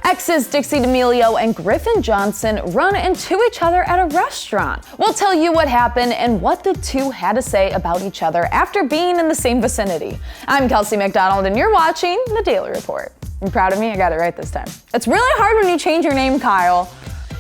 Exes Dixie D'Amelio and Griffin Johnson run into each other at a restaurant. We'll tell you what happened and what the two had to say about each other after being in the same vicinity. I'm Kelsey MacDonald and you're watching the Daily Report. You proud of me? I got it right this time. It's really hard when you change your name, Kyle.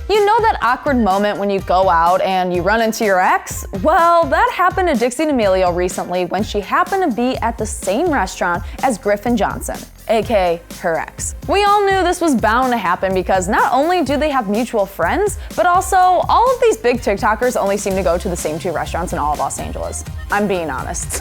You know that awkward moment when you go out and you run into your ex? Well, that happened to Dixie D'Amelio recently when she happened to be at the same restaurant as Griffin Johnson, aka her ex. We all knew this was bound to happen because not only do they have mutual friends, but also all of these big TikTokers only seem to go to the same two restaurants in all of Los Angeles. I'm being honest.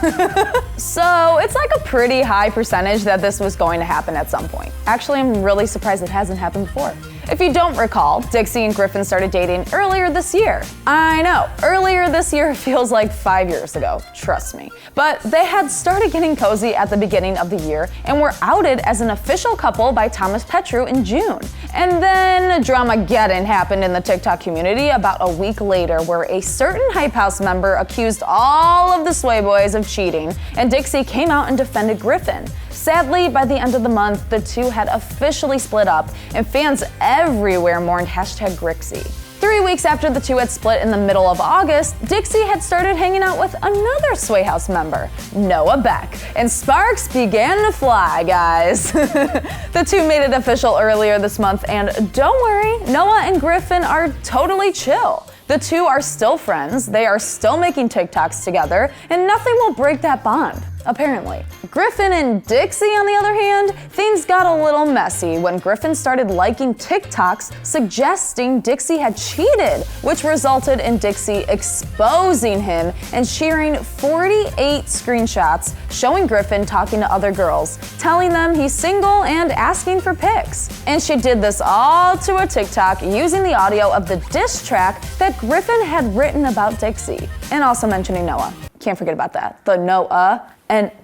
So it's like a pretty high percentage that this was going to happen at some point. Actually, I'm really surprised it hasn't happened before. If you don't recall, Dixie and Griffin started dating earlier this year. I know, earlier this year feels like 5 years ago, trust me. But they had started getting cozy at the beginning of the year and were outed as an official couple by Thomas Petru in June. And then dramageddon happened in the TikTok community about a week later where a certain Hype House member accused all of the Sway Boys of cheating, and Dixie came out and defended Griffin. Sadly, by the end of the month, the two had officially split up, and fans everywhere mourned #Grixie. 3 weeks after the two had split in the middle of August, Dixie had started hanging out with another Sway House member, Noah Beck, and sparks began to fly, guys. The two made it official earlier this month, and don't worry, Noah and Griffin are totally chill. The two are still friends, they are still making TikToks together, and nothing will break that bond, apparently. Griffin and Dixie, on the other hand, things got a little messy when Griffin started liking TikToks suggesting Dixie had cheated, which resulted in Dixie exposing him and sharing 48 screenshots showing Griffin talking to other girls, telling them he's single and asking for pics. And she did this all to a TikTok using the audio of the diss track that Griffin had written about Dixie, and also mentioning Noah. Can't forget about that. The Noah,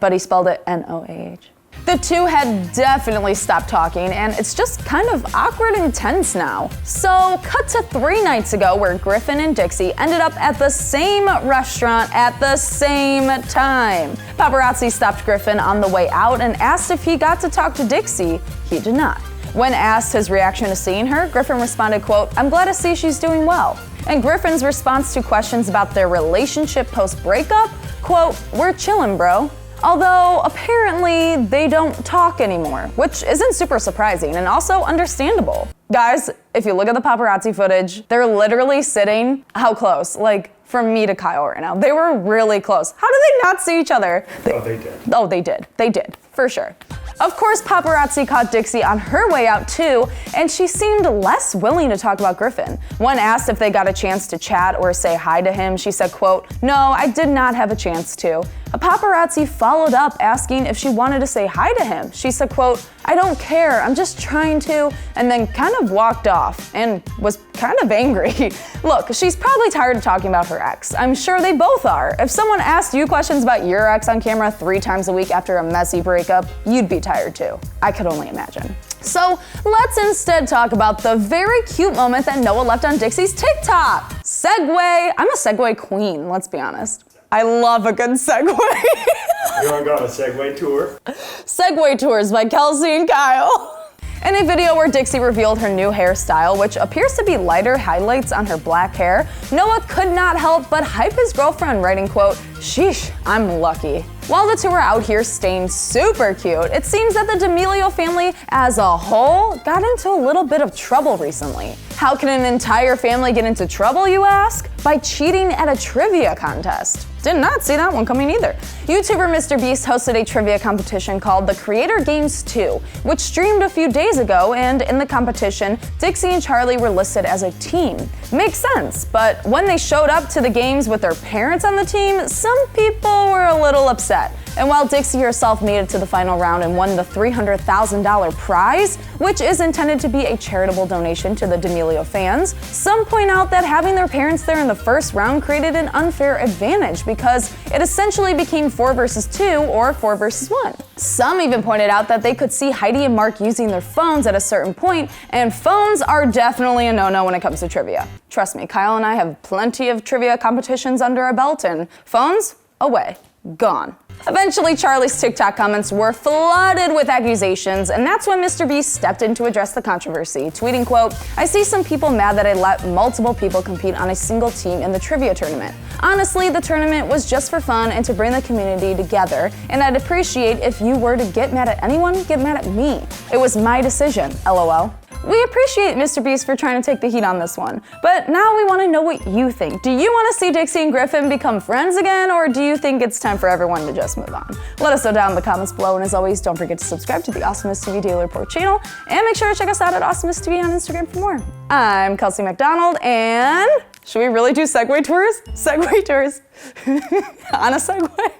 but he spelled it N-O-A-H. The two had definitely stopped talking, and it's just kind of awkward and tense now. So cut to 3 nights ago where Griffin and Dixie ended up at the same restaurant at the same time. Paparazzi stopped Griffin on the way out and asked if he got to talk to Dixie. He did not. When asked his reaction to seeing her, Griffin responded, quote, "I'm glad to see she's doing well." And Griffin's response to questions about their relationship post-breakup, quote, "We're chillin', bro." Although apparently they don't talk anymore, which isn't super surprising and also understandable. Guys, if you look at the paparazzi footage, they're literally sitting, how close? Like from me to Kyle right now. They were really close. How did they not see each other? Oh, they did. Oh, they did. They did, for sure. Of course, paparazzi caught Dixie on her way out too, and she seemed less willing to talk about Griffin. When asked if they got a chance to chat or say hi to him, she said, quote, "No, I did not have a chance to." A paparazzi followed up asking if she wanted to say hi to him. She said, quote, "I don't care, I'm just trying to," and then kind of walked off and was kind of angry. Look, she's probably tired of talking about her ex. I'm sure they both are. If someone asked you questions about your ex on camera 3 times a week after a messy breakup, you'd be tired too. I could only imagine. So let's instead talk about the very cute moment that Noah left on Dixie's TikTok. Segue. I'm a segue queen, let's be honest. I love a good segue. You wanna go on a Segway tour? Segway tours by Kelsey and Kyle. In a video where Dixie revealed her new hairstyle, which appears to be lighter highlights on her black hair, Noah could not help but hype his girlfriend, writing, quote, "Sheesh, I'm lucky." While the two are out here staying super cute, it seems that the D'Amelio family as a whole got into a little bit of trouble recently. How can an entire family get into trouble, you ask? By cheating at a trivia contest. Did not see that one coming either. YouTuber MrBeast hosted a trivia competition called The Creator Games 2, which streamed a few days ago, and in the competition, Dixie and Charlie were listed as a team. Makes sense, but when they showed up to the games with their parents on the team, some people were a little upset. And while Dixie herself made it to the final round and won the $300,000 prize, which is intended to be a charitable donation to the D'Amelio fans, some point out that having their parents there in the first round created an unfair advantage because it essentially became 4 versus 2 or 4 versus 1. Some even pointed out that they could see Heidi and Mark using their phones at a certain point, and phones are definitely a no-no when it comes to trivia. Trust me, Kyle and I have plenty of trivia competitions under our belt, and phones, away, gone. Eventually, Charlie's TikTok comments were flooded with accusations, and that's when Mr. Beast stepped in to address the controversy, tweeting, quote, "I see some people mad that I let multiple people compete on a single team in the trivia tournament. Honestly, the tournament was just for fun and to bring the community together, and I'd appreciate if you were to get mad at anyone, get mad at me. It was my decision, LOL." We appreciate Mr. Beast for trying to take the heat on this one, but now we want to know what you think. Do you want to see Dixie and Griffin become friends again, or do you think it's time for everyone to just move on? Let us know down in the comments below, and as always, don't forget to subscribe to the AwesomenessTV Daily Report channel, and make sure to check us out at AwesomenessTV on Instagram for more. I'm Kelsey MacDonald, and should we really do Segway tours? Segway tours on a Segway?